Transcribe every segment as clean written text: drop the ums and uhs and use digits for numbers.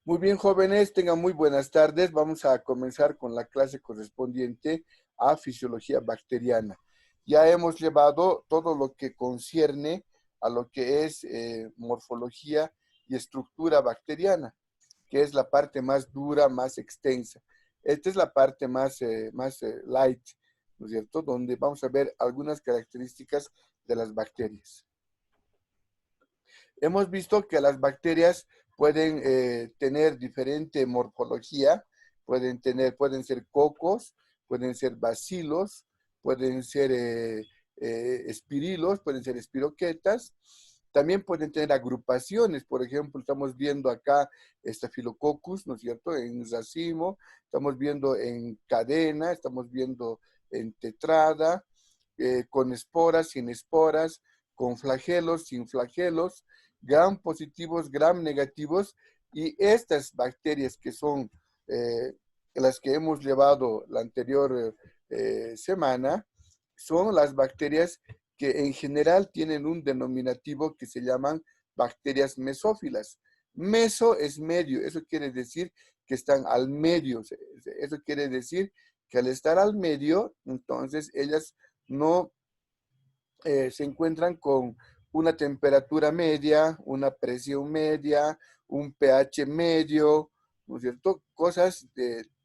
Muy bien, jóvenes, tengan muy buenas tardes. Vamos a comenzar con la clase correspondiente a fisiología bacteriana. Ya hemos llevado todo lo que concierne a lo que es morfología y estructura bacteriana, que es la parte más dura, más extensa. Esta es la parte más light, ¿no es cierto? Donde vamos a ver algunas características de las bacterias. Hemos visto que las bacterias pueden tener diferente morfología, pueden ser cocos, pueden ser bacilos, pueden ser espirilos, pueden ser espiroquetas, también pueden tener agrupaciones. Por ejemplo, estamos viendo acá Staphylococcus, ¿no es cierto?, en racimo, estamos viendo en cadena, estamos viendo en tetrada, con esporas, sin esporas, con flagelos, sin flagelos, gram positivos, gram negativos, y estas bacterias que son las que hemos llevado la anterior semana, son las bacterias que en general tienen un denominativo que se llaman bacterias mesófilas. Meso es medio, eso quiere decir que están al medio, eso quiere decir que al estar al medio, entonces ellas no se encuentran con una temperatura media, una presión media, un pH medio, ¿no es cierto? Cosas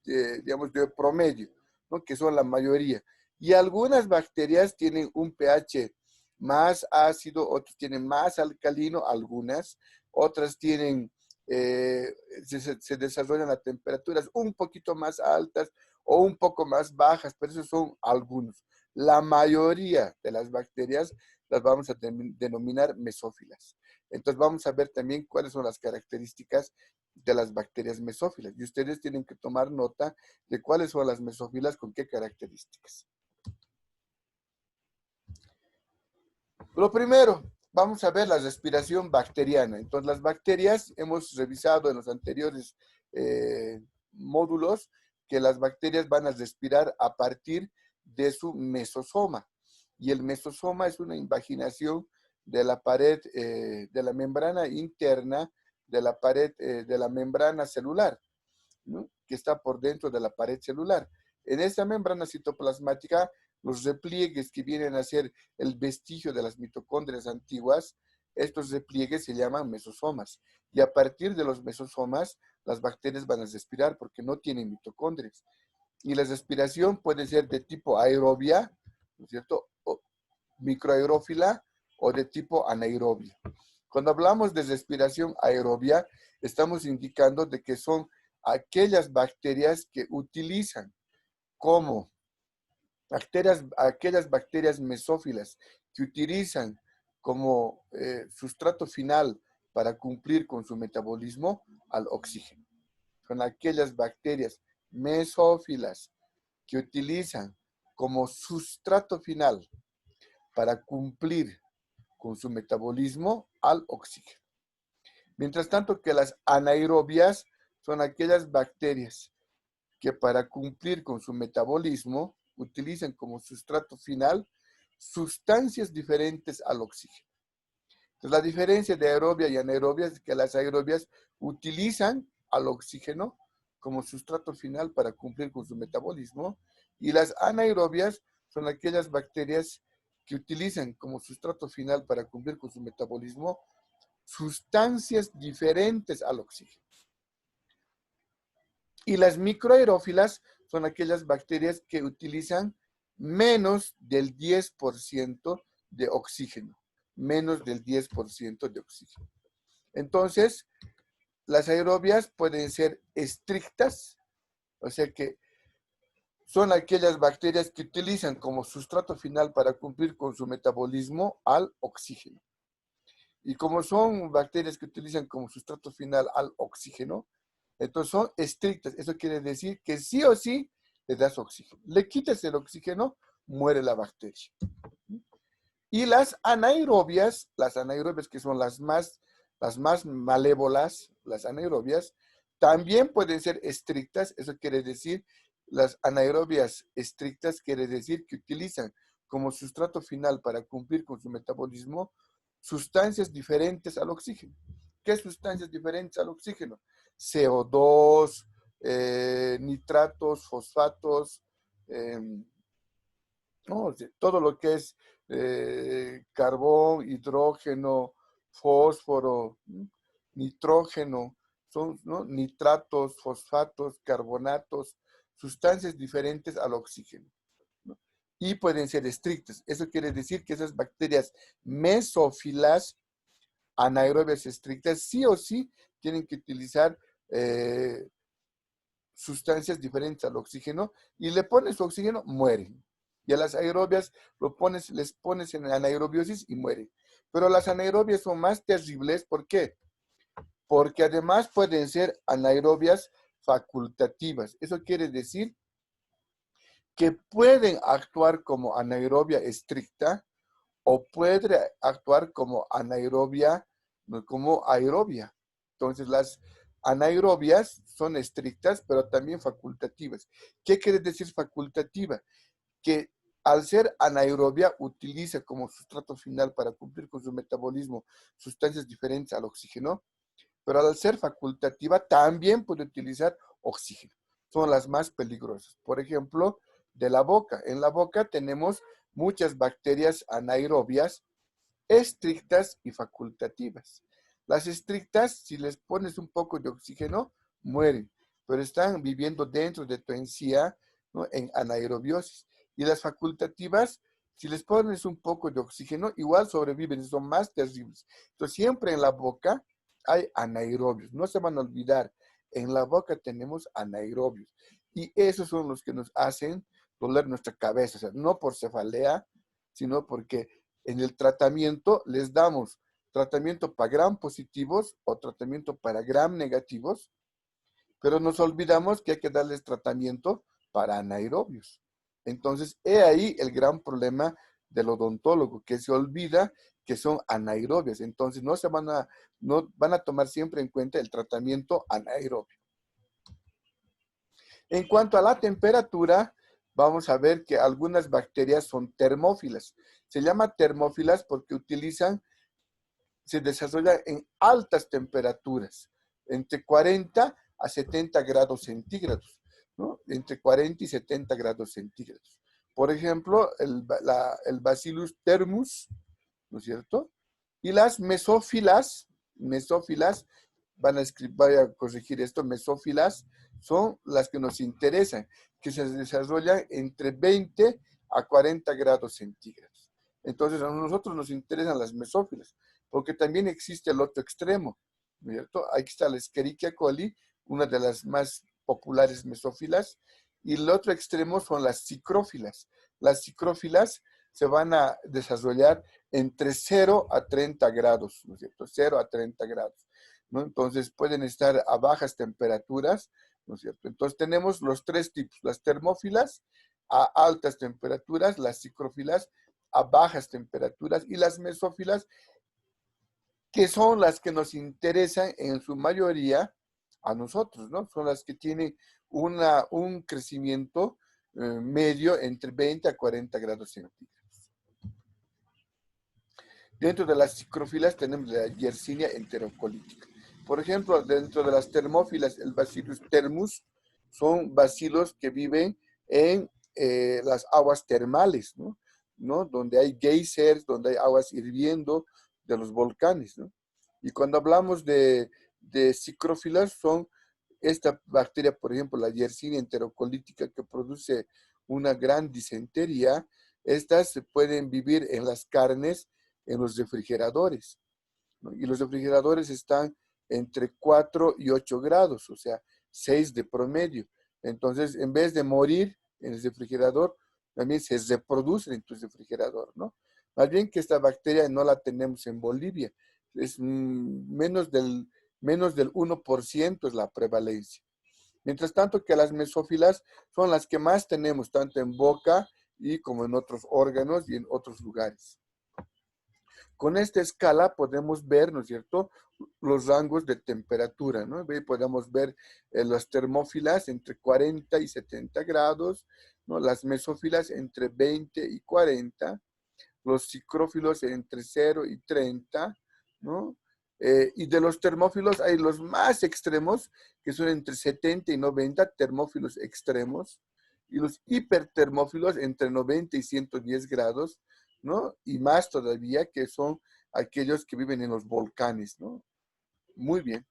digamos, de promedio, ¿no? Que son la mayoría. Y algunas bacterias tienen un pH más ácido, otras tienen más alcalino, algunas, otras tienen, se desarrollan a temperaturas un poquito más altas o un poco más bajas, pero esos son algunos. La mayoría de las bacterias las vamos a denominar mesófilas. Entonces vamos a ver también cuáles son las características de las bacterias mesófilas. Y ustedes tienen que tomar nota de cuáles son las mesófilas con qué características. Lo primero, vamos a ver la respiración bacteriana. Entonces las bacterias, hemos revisado en los anteriores módulos que las bacterias van a respirar a partir de su mesosoma. Y el mesosoma es una invaginación de la pared, de la membrana interna, de la pared, de la membrana celular, ¿no?, que está por dentro de la pared celular. En esa membrana citoplasmática, los repliegues que vienen a ser el vestigio de las mitocondrias antiguas, estos repliegues se llaman mesosomas. Y a partir de los mesosomas, las bacterias van a respirar porque no tienen mitocondrias. Y la respiración puede ser de tipo aerobia, ¿no es cierto?, o microaerófila, o de tipo anaerobia. Cuando hablamos de respiración aerobia, estamos indicando de que son aquellas bacterias que utilizan como aquellas bacterias mesófilas que utilizan como sustrato final para cumplir con su metabolismo al oxígeno. Son aquellas bacterias mesófilas que utilizan como sustrato final para cumplir con su metabolismo al oxígeno. Mientras tanto que las anaerobias son aquellas bacterias que para cumplir con su metabolismo utilizan como sustrato final sustancias diferentes al oxígeno. Entonces, la diferencia de aerobia y anaerobia es que las aerobias utilizan al oxígeno como sustrato final para cumplir con su metabolismo, y las anaerobias son aquellas bacterias que utilizan como sustrato final para cumplir con su metabolismo sustancias diferentes al oxígeno. Y las microaerófilas son aquellas bacterias que utilizan menos del 10% de oxígeno. Menos del 10% de oxígeno. Entonces, las aerobias pueden ser estrictas, o sea que son aquellas bacterias que utilizan como sustrato final para cumplir con su metabolismo al oxígeno. Y como son bacterias que utilizan como sustrato final al oxígeno, entonces son estrictas. Eso quiere decir que sí o sí le das oxígeno. Le quitas el oxígeno, muere la bacteria. Y las anaerobias que son las más malévolas, las anaerobias, también pueden ser estrictas. Eso quiere decir, las anaerobias estrictas quiere decir que utilizan como sustrato final para cumplir con su metabolismo sustancias diferentes al oxígeno. ¿Qué sustancias diferentes al oxígeno? CO2, nitratos, fosfatos, ¿no? Todo lo que es carbón, hidrógeno, fósforo, ¿no? Nitrógeno, son, ¿no? Nitratos, fosfatos, carbonatos, sustancias diferentes al oxígeno, ¿no? Y pueden ser estrictas. Eso quiere decir que esas bacterias mesófilas, anaerobias estrictas, sí o sí tienen que utilizar sustancias diferentes al oxígeno y le pones oxígeno, mueren. Y a las aerobias les pones en anaerobiosis y mueren. Pero las anaerobias son más terribles, ¿por qué? Porque además pueden ser anaerobias facultativas. Eso quiere decir que pueden actuar como anaerobia estricta o puede actuar como anaerobia, no, como aerobia. Entonces, las anaerobias son estrictas, pero también facultativas. ¿Qué quiere decir facultativa? Que al ser anaerobia utiliza como sustrato final para cumplir con su metabolismo sustancias diferentes al oxígeno, pero al ser facultativa también puede utilizar oxígeno. Son las más peligrosas. Por ejemplo, de la boca. En la boca tenemos muchas bacterias anaerobias estrictas y facultativas. Las estrictas, si les pones un poco de oxígeno, mueren, pero están viviendo dentro de tu encía, ¿no? En anaerobiosis. Y las facultativas, si les pones un poco de oxígeno, igual sobreviven, son más terribles. Entonces, siempre en la boca hay anaerobios. No se van a olvidar, en la boca tenemos anaerobios. Y esos son los que nos hacen doler nuestra cabeza, o sea, no por cefalea, sino porque en el tratamiento les damos tratamiento para gram positivos o tratamiento para gram negativos, pero nos olvidamos que hay que darles tratamiento para anaerobios. Entonces, he ahí el gran problema del odontólogo, que se olvida que son anaerobias. Entonces, no van a tomar siempre en cuenta el tratamiento anaerobio. En cuanto a la temperatura, vamos a ver que algunas bacterias son termófilas. Se llama termófilas porque se desarrollan en altas temperaturas, entre 40 a 70 grados centígrados, ¿no? Entre 40 y 70 grados centígrados. Por ejemplo, el Bacillus thermus, ¿no es cierto? Y las mesófilas, voy a corregir esto, mesófilas son las que nos interesan, que se desarrollan entre 20 a 40 grados centígrados. Entonces, a nosotros nos interesan las mesófilas, porque también existe el otro extremo, ¿no es cierto? Aquí está la Escherichia coli, una de las más populares mesófilas, y el otro extremo son las psicrófilas. Las psicrófilas se van a desarrollar entre 0 a 30 grados, ¿no es cierto? 0 a 30 grados, ¿no? Entonces pueden estar a bajas temperaturas, ¿no es cierto? Entonces tenemos los tres tipos, las termófilas a altas temperaturas, las psicrófilas a bajas temperaturas y las mesófilas, que son las que nos interesan en su mayoría a nosotros, ¿no? Son las que tienen un crecimiento medio entre 20 a 40 grados centígrados. Dentro de las psicrófilas tenemos la Yersinia enterocolítica. Por ejemplo, dentro de las termófilas, el Bacillus thermus son bacilos que viven en las aguas termales, ¿no? ¿No? Donde hay geysers, donde hay aguas hirviendo de los volcanes, ¿no? Y cuando hablamos de psicrófilas, son esta bacteria, por ejemplo, la Yersinia enterocolítica, que produce una gran disentería. Estas pueden vivir en las carnes, en los refrigeradores, ¿no? Y los refrigeradores están entre 4 y 8 grados, o sea, 6 de promedio. Entonces, en vez de morir en el refrigerador, también se reproducen en tu refrigerador, ¿no? Más bien que esta bacteria no la tenemos en Bolivia, es menos del 1% es la prevalencia. Mientras tanto que las mesófilas son las que más tenemos, tanto en boca y como en otros órganos y en otros lugares. Con esta escala podemos ver, ¿no es cierto?, los rangos de temperatura, ¿no? Podemos ver las termófilas entre 40 y 70 grados, ¿no? Las mesófilas entre 20 y 40, los psicrófilos entre 0 y 30, ¿no? Y de los termófilos hay los más extremos, que son entre 70 y 90 termófilos extremos, y los hipertermófilos entre 90 y 110 grados, ¿no? Y más todavía, que son aquellos que viven en los volcanes, ¿no? Muy bien.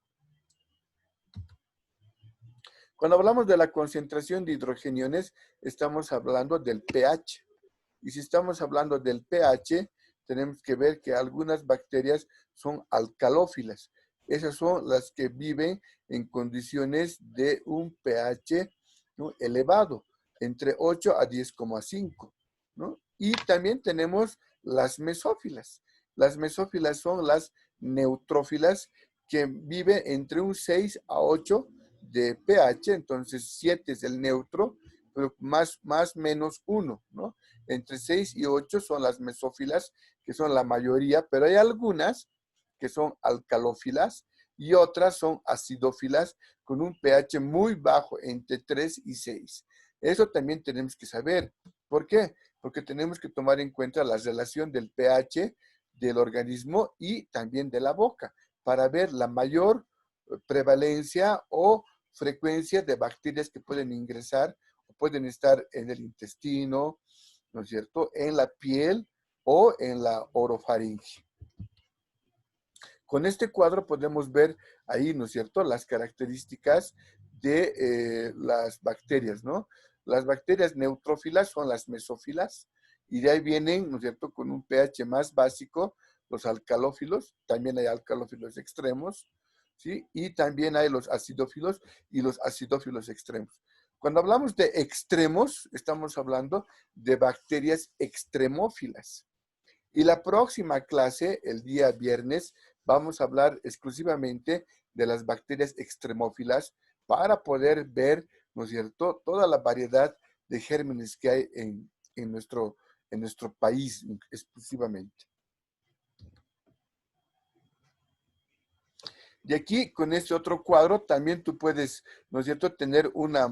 Cuando hablamos de la concentración de hidrogeniones, estamos hablando del pH. Y si estamos hablando del pH, tenemos que ver que algunas bacterias son alcalófilas. Esas son las que viven en condiciones de un pH, ¿no?, elevado, entre 8 a 10,5, ¿no? Y también tenemos las mesófilas. Las mesófilas son las neutrófilas que viven entre un 6 a 8 de pH, entonces 7 es el neutro, pero más menos 1, ¿no? Entre 6 y 8 son las mesófilas, que son la mayoría, pero hay algunas que son alcalófilas y otras son acidófilas con un pH muy bajo, entre 3 y 6. Eso también tenemos que saber. ¿Por qué? Porque tenemos que tomar en cuenta la relación del pH del organismo y también de la boca para ver la mayor prevalencia o frecuencia de bacterias que pueden ingresar o pueden estar en el intestino, ¿no es cierto?, en la piel o en la orofaringe. Con este cuadro podemos ver ahí, ¿no es cierto?, las características de las bacterias, ¿no? Las bacterias neutrófilas son las mesófilas y de ahí vienen, ¿no es cierto?, con un pH más básico, los alcalófilos, también hay alcalófilos extremos, ¿sí? Y también hay los acidófilos y los acidófilos extremos. Cuando hablamos de extremos, estamos hablando de bacterias extremófilas. Y la próxima clase, el día viernes, vamos a hablar exclusivamente de las bacterias extremófilas para poder ver, ¿no es cierto?, toda la variedad de gérmenes que hay en nuestro país exclusivamente. Y aquí, con este otro cuadro, también tú puedes, ¿no es cierto?, tener una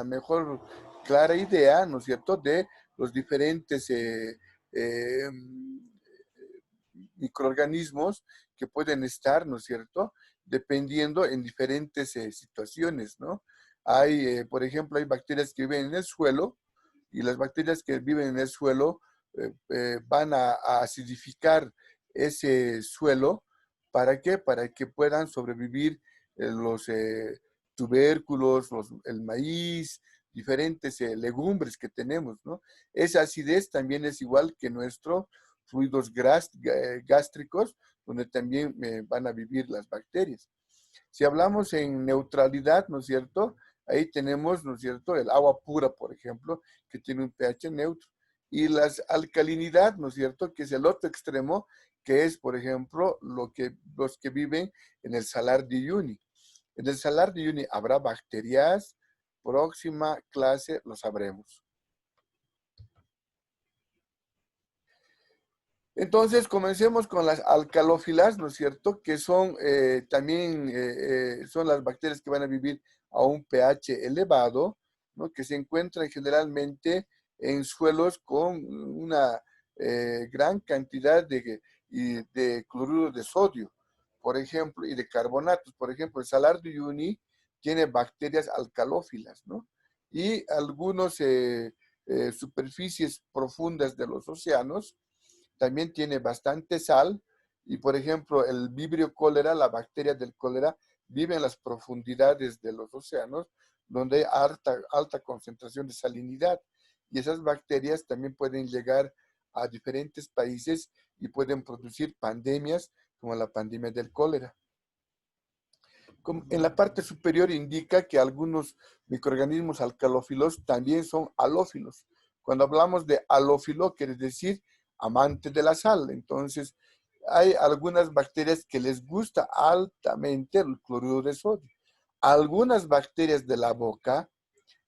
mejor clara idea, ¿no es cierto?, de los diferentes eh, microorganismos que pueden estar, ¿no es cierto?, dependiendo en diferentes situaciones, ¿no? Hay, por ejemplo, hay bacterias que viven en el suelo y las bacterias que viven en el suelo van a acidificar ese suelo. ¿Para qué? Para que puedan sobrevivir los tubérculos, el maíz, diferentes legumbres que tenemos, ¿no? Esa acidez también es igual que nuestros fluidos gástricos, donde también van a vivir las bacterias. Si hablamos en neutralidad, ¿no es cierto?, ahí tenemos, ¿no es cierto?, el agua pura, por ejemplo, que tiene un pH neutro. Y la alcalinidad, ¿no es cierto?, que es el otro extremo, que es, por ejemplo, los que viven en el salar de Uyuni. En el salar de Uyuni habrá bacterias. Próxima clase lo sabremos. Entonces, comencemos con las alcalófilas, ¿no es cierto?, que son también son las bacterias que van a vivir a un pH elevado, ¿no?, que se encuentran generalmente en suelos con una gran cantidad de cloruro de sodio, por ejemplo, y de carbonatos. Por ejemplo, el salar de Uyuni tiene bacterias alcalófilas, ¿no? Y algunas superficies profundas de los océanos también tiene bastante sal y, por ejemplo, el Vibrio cólera, la bacteria del cólera, vive en las profundidades de los océanos donde hay alta concentración de salinidad. Y esas bacterias también pueden llegar a diferentes países y pueden producir pandemias como la pandemia del cólera. En la parte superior indica que algunos microorganismos alcalófilos también son halófilos. Cuando hablamos de halófilo, quiere decir amante de la sal. Entonces, hay algunas bacterias que les gusta altamente el cloruro de sodio. Algunas bacterias de la boca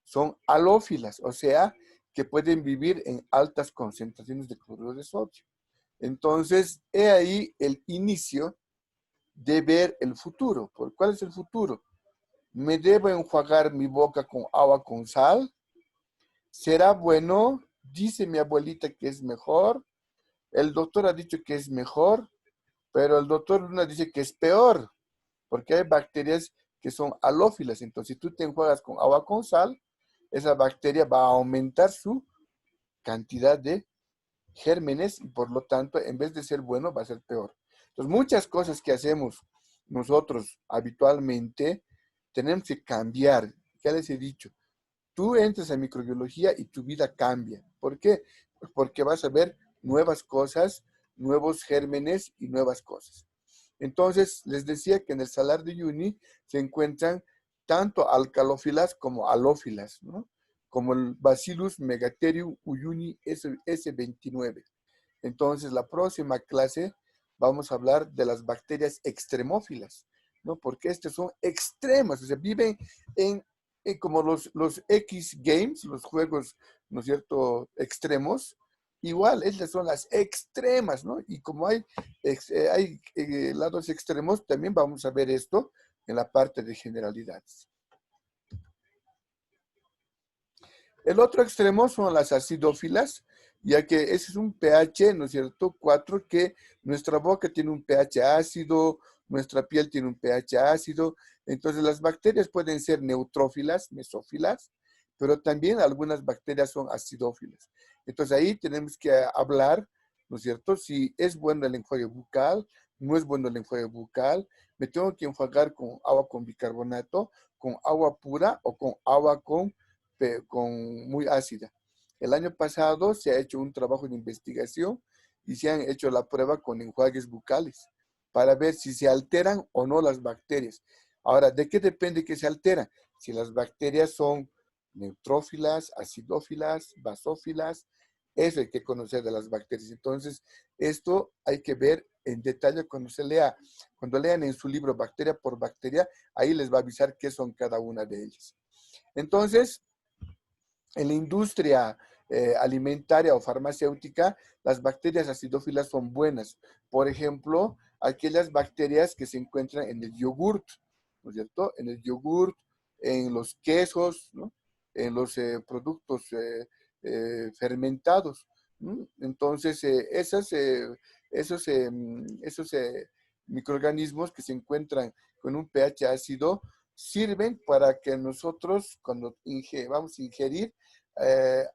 son halófilas, o sea, que pueden vivir en altas concentraciones de cloruro de sodio. Entonces, he ahí el inicio de ver el futuro. ¿Cuál es el futuro? ¿Me debo enjuagar mi boca con agua con sal? ¿Será bueno? Dice mi abuelita que es mejor. El doctor ha dicho que es mejor. Pero el doctor Luna dice que es peor, porque hay bacterias que son halófilas. Entonces, si tú te enjuagas con agua con sal, esa bacteria va a aumentar su cantidad de gérmenes y por lo tanto, en vez de ser bueno, va a ser peor. Entonces, muchas cosas que hacemos nosotros habitualmente, tenemos que cambiar. Ya les he dicho, tú entras a microbiología y tu vida cambia. ¿Por qué? Pues porque vas a ver nuevas cosas, nuevos gérmenes y nuevas cosas. Entonces, les decía que en el salar de Uyuni se encuentran tanto alcalófilas como halófilas, ¿no? Como el Bacillus megatherium uyuni S29. Entonces, la próxima clase vamos a hablar de las bacterias extremófilas, ¿no? Porque estas son extremas, o sea, viven como los X Games, los juegos, ¿no es cierto?, extremos. Igual, estas son las extremas, ¿no? Y como hay lados extremos, también vamos a ver esto en la parte de generalidades. El otro extremo son las acidófilas, ya que ese es un pH, ¿no es cierto?, 4, que nuestra boca tiene un pH ácido, nuestra piel tiene un pH ácido. Entonces las bacterias pueden ser neutrófilas, mesófilas, pero también algunas bacterias son acidófilas. Entonces ahí tenemos que hablar, ¿no es cierto?, si es bueno el enjuague bucal, no es bueno el enjuague bucal, me tengo que enjuagar con agua con bicarbonato, con agua pura o con agua con muy ácida. El año pasado se ha hecho un trabajo de investigación y se han hecho la prueba con enjuagues bucales para ver si se alteran o no las bacterias. Ahora, ¿de qué depende que se alteran? Si las bacterias son neutrófilas, acidófilas, basófilas, eso hay que conocer de las bacterias. Entonces, esto hay que ver en detalle cuando se lea, cuando lean en su libro Bacteria por Bacteria, ahí les va a avisar qué son cada una de ellas. Entonces, en la industria alimentaria o farmacéutica, las bacterias acidófilas son buenas. Por ejemplo, aquellas bacterias que se encuentran en el yogurt, ¿no es cierto? En el yogurt, en los quesos, ¿no? En los productos fermentados. ¿No? Entonces, esos microorganismos que se encuentran con un pH ácido sirven para que nosotros, cuando vamos a ingerir,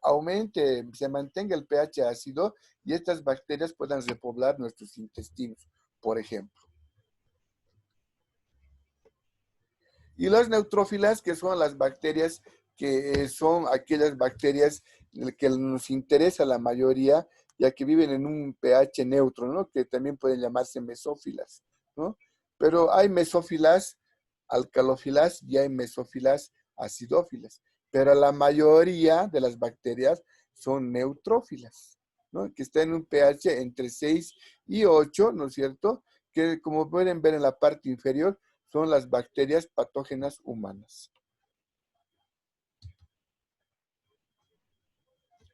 aumente, se mantenga el pH ácido y estas bacterias puedan repoblar nuestros intestinos, por ejemplo. Y las neutrófilas, que son las bacterias que son aquellas bacterias que nos interesa la mayoría, ya que viven en un pH neutro, ¿no? Que también pueden llamarse mesófilas, ¿no? Pero hay mesófilas alcalófilas y hay mesófilas acidófilas. Pero la mayoría de las bacterias son neutrófilas, ¿no? Que están en un pH entre 6 y 8, ¿no es cierto? Que como pueden ver en la parte inferior, son las bacterias patógenas humanas.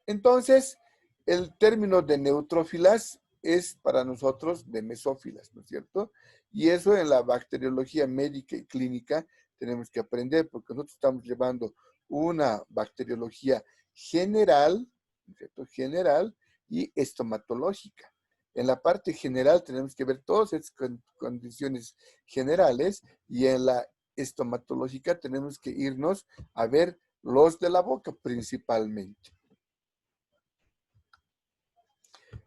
Entonces, el término de neutrófilas es para nosotros de mesófilas, ¿no es cierto? Y eso en la bacteriología médica y clínica tenemos que aprender, porque nosotros estamos llevando una bacteriología general, ¿no es cierto? General y estomatológica. En la parte general tenemos que ver todas esas condiciones generales y en la estomatológica tenemos que irnos a ver los de la boca principalmente.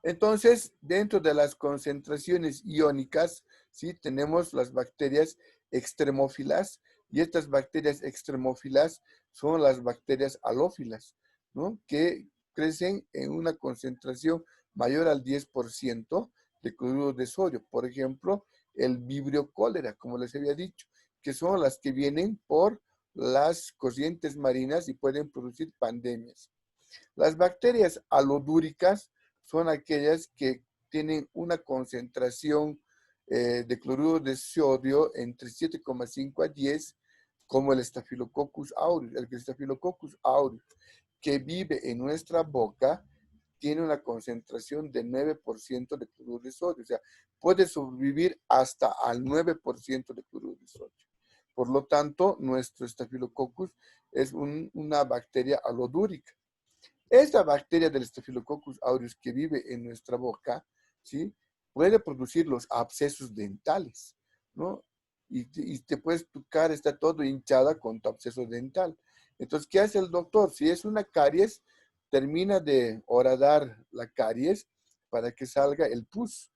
Entonces, dentro de las concentraciones iónicas, ¿sí? Tenemos las bacterias extremófilas y estas bacterias extremófilas son las bacterias halófilas, ¿no? Que crecen en una concentración mayor al 10% de cloruro de sodio. Por ejemplo, el vibrio cólera, como les había dicho, que son las que vienen por las corrientes marinas y pueden producir pandemias. Las bacterias halodúricas son aquellas que tienen una concentración de cloruro de sodio entre 7,5 a 10, como el Staphylococcus aureus. El Staphylococcus aureus, que vive en nuestra boca, tiene una concentración de 9% de cloruro de sodio. O sea, puede sobrevivir hasta al 9% de cloruro de sodio. Por lo tanto, nuestro Staphylococcus es una bacteria halodúrica. Esta bacteria del Staphylococcus aureus que vive en nuestra boca, ¿sí? puede producir los abscesos dentales, ¿no? Y te puedes, tu cara está todo hinchada con tu absceso dental. Entonces, ¿qué hace el doctor? Si es una caries, termina de horadar la caries para que salga el pus.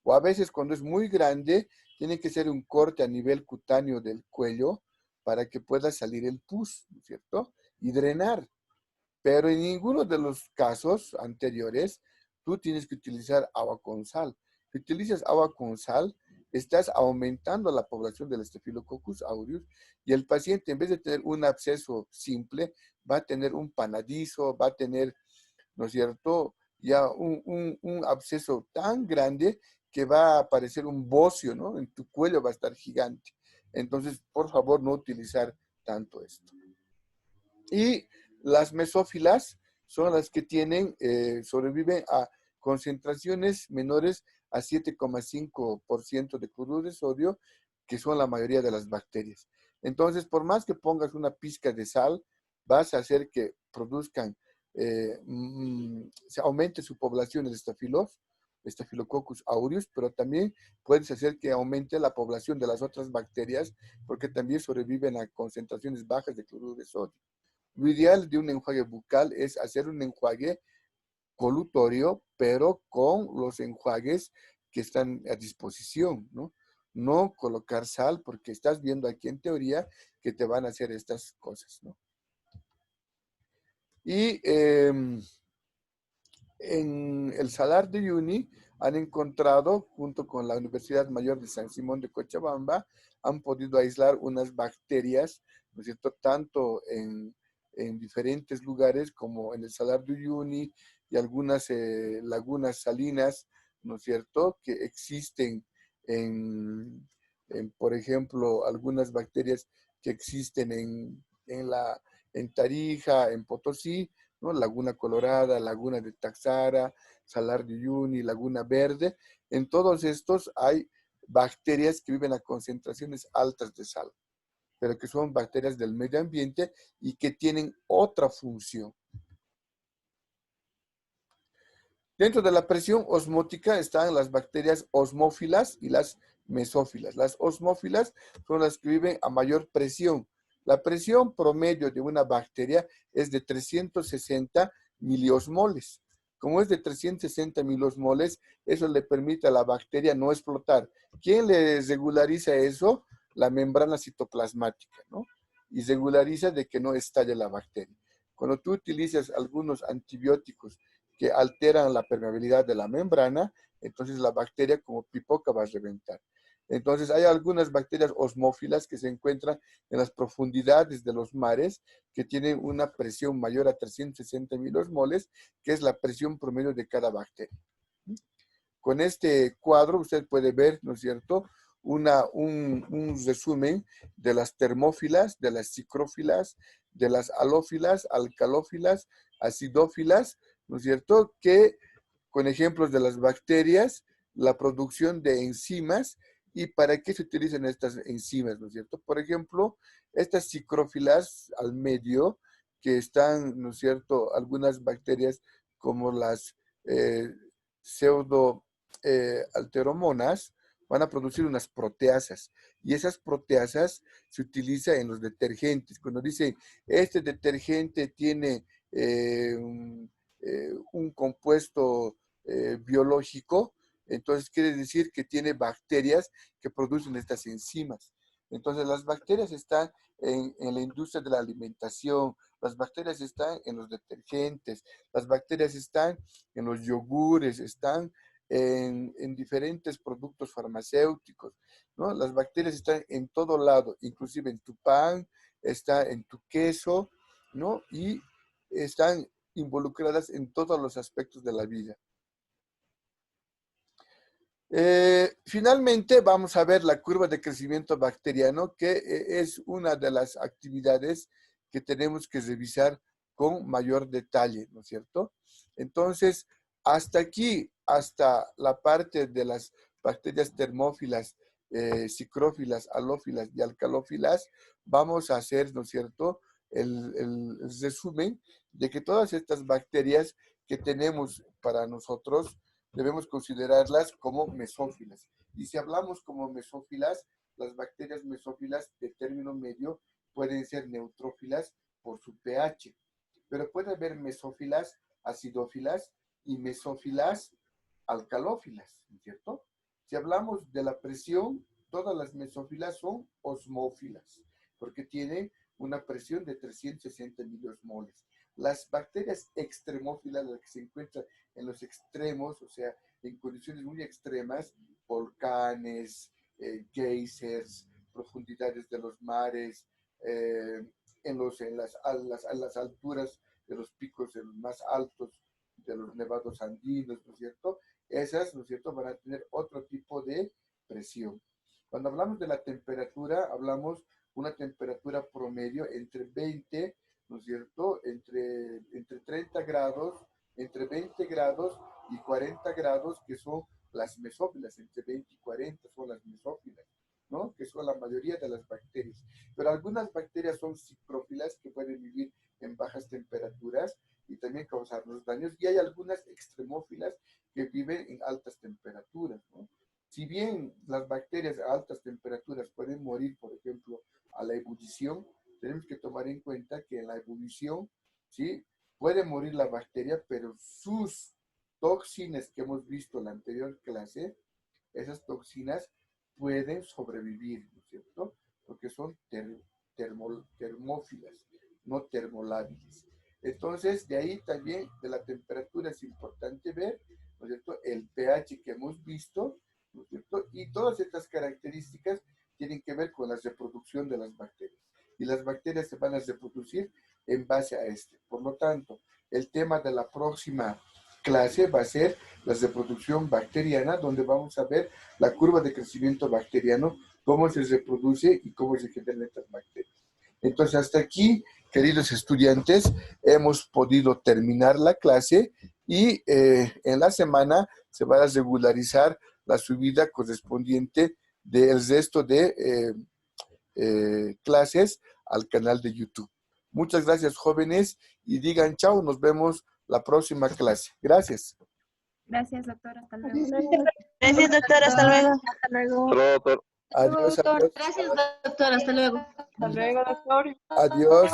O a veces cuando es muy grande, tiene que ser un corte a nivel cutáneo del cuello para que pueda salir el pus, ¿no es cierto? Y drenar. Pero en ninguno de los casos anteriores, tú tienes que utilizar agua con sal. Si utilizas agua con sal, estás aumentando la población del Staphylococcus aureus y el paciente, en vez de tener un absceso simple, va a tener un panadizo, va a tener, ¿no es cierto?, ya un absceso tan grande que va a aparecer un bocio, ¿no? En tu cuello va a estar gigante. Entonces, por favor, no utilizar tanto esto. Y las mesófilas son las que sobreviven a concentraciones menores a 7,5% de cloruro de sodio, que son la mayoría de las bacterias. Entonces, por más que pongas una pizca de sal, vas a hacer que produzcan, se aumente su población de Staphylococcus aureus, pero también puedes hacer que aumente la población de las otras bacterias, porque también sobreviven a concentraciones bajas de cloruro de sodio. Lo ideal de un enjuague bucal es hacer un enjuague colutorio, pero con los enjuagues que están a disposición, ¿no? No colocar sal, porque estás viendo aquí en teoría que te van a hacer estas cosas, ¿no? Y en el Salar de Uyuni han encontrado, junto con la Universidad Mayor de San Simón de Cochabamba, han podido aislar unas bacterias, ¿no es cierto?, tanto en diferentes lugares como en el Salar de Uyuni y algunas lagunas salinas, ¿no es cierto?, que existen por ejemplo, algunas bacterias que existen en Tarija, en Potosí, ¿no? Laguna Colorada, Laguna de Taxara, Salar de Uyuni, Laguna Verde. En todos estos hay bacterias que viven a concentraciones altas de sal, pero que son bacterias del medio ambiente y que tienen otra función. Dentro de la presión osmótica están las bacterias osmófilas y las mesófilas. Las osmófilas son las que viven a mayor presión. La presión promedio de una bacteria es de 360 miliosmoles. Como es de 360 miliosmoles, eso le permite a la bacteria no explotar. ¿Quién le regulariza eso? La membrana citoplasmática, ¿no? Y regulariza de que no estalle la bacteria. Cuando tú utilizas algunos antibióticos que alteran la permeabilidad de la membrana, entonces la bacteria como pipoca va a reventar. Entonces hay algunas bacterias osmófilas que se encuentran en las profundidades de los mares que tienen una presión mayor a 360 milosmoles, que es la presión promedio de cada bacteria. Con este cuadro usted puede ver, ¿no es cierto?, un resumen de las termófilas, de las psicrófilas, de las halófilas, alcalófilas, acidófilas, ¿no es cierto?, que con ejemplos de las bacterias, la producción de enzimas y para qué se utilizan estas enzimas, ¿no es cierto? Por ejemplo, estas psicrófilas al medio, que están, ¿no es cierto?, algunas bacterias como las pseudo alteromonas, van a producir unas proteasas y esas proteasas se utilizan en los detergentes. Cuando dicen, este detergente tiene un compuesto biológico, entonces quiere decir que tiene bacterias que producen estas enzimas. Entonces las bacterias están en la industria de la alimentación, las bacterias están en los detergentes, las bacterias están en los yogures, están en diferentes productos farmacéuticos, ¿no? Las bacterias están en todo lado, inclusive en tu pan, está en tu queso, ¿no? Y están involucradas en todos los aspectos de la vida. Finalmente, vamos a ver la curva de crecimiento bacteriano, que es una de las actividades que tenemos que revisar con mayor detalle, ¿no es cierto? Entonces, hasta aquí, hasta la parte de las bacterias termófilas, psicrófilas, halófilas y alcalófilas, vamos a hacer, ¿no es cierto?, el resumen de que todas estas bacterias que tenemos para nosotros debemos considerarlas como mesófilas. Y si hablamos como mesófilas, las bacterias mesófilas de término medio pueden ser neutrófilas por su pH, pero puede haber mesófilas acidófilas y mesófilas alcalófilas, ¿cierto? Si hablamos de la presión, todas las mesófilas son osmófilas, porque tienen una presión de 360 miliosmoles. Las bacterias extremófilas, las que se encuentran en los extremos, o sea, en condiciones muy extremas, volcanes, geysers, profundidades de los mares, a las alturas de los picos más altos de los nevados andinos, ¿no es cierto? Esas, ¿no es cierto?, van a tener otro tipo de presión. Cuando hablamos de la temperatura, hablamos una temperatura promedio entre 20, ¿no es cierto?, entre 30 grados, entre 20 grados y 40 grados, que son las mesófilas, entre 20 y 40 son las mesófilas, ¿no? Que son la mayoría de las bacterias. Pero algunas bacterias son ciprófilas que pueden vivir en bajas temperaturas y también causarnos daños. Y hay algunas extremófilas que viven en altas temperaturas, ¿no? Si bien las bacterias a altas temperaturas pueden morir, por ejemplo, a la ebullición, tenemos que tomar en cuenta que en la ebullición, ¿sí?, puede morir la bacteria, pero sus toxinas que hemos visto en la anterior clase, esas toxinas pueden sobrevivir, ¿no es cierto? Porque son termófilas, no termolábiles. Entonces, de ahí también de la temperatura es importante ver, ¿no es cierto?, el pH que hemos visto, ¿no es cierto? Y todas estas características tienen que ver con la reproducción de las bacterias. Y las bacterias se van a reproducir en base a este. Por lo tanto, el tema de la próxima clase va a ser la reproducción bacteriana, donde vamos a ver la curva de crecimiento bacteriano, cómo se reproduce y cómo se generan estas bacterias. Entonces, hasta aquí, queridos estudiantes, hemos podido terminar la clase y en la semana se va a regularizar la subida correspondiente del resto de clases al canal de YouTube. Muchas gracias, jóvenes, y digan chao, nos vemos la próxima clase. Gracias. Gracias, doctor. Hasta luego. Gracias, doctor. Hasta luego. Hasta luego. Hasta luego, doctor. Adiós, adiós. Gracias, doctor. Hasta luego. Hasta luego, doctor. Adiós.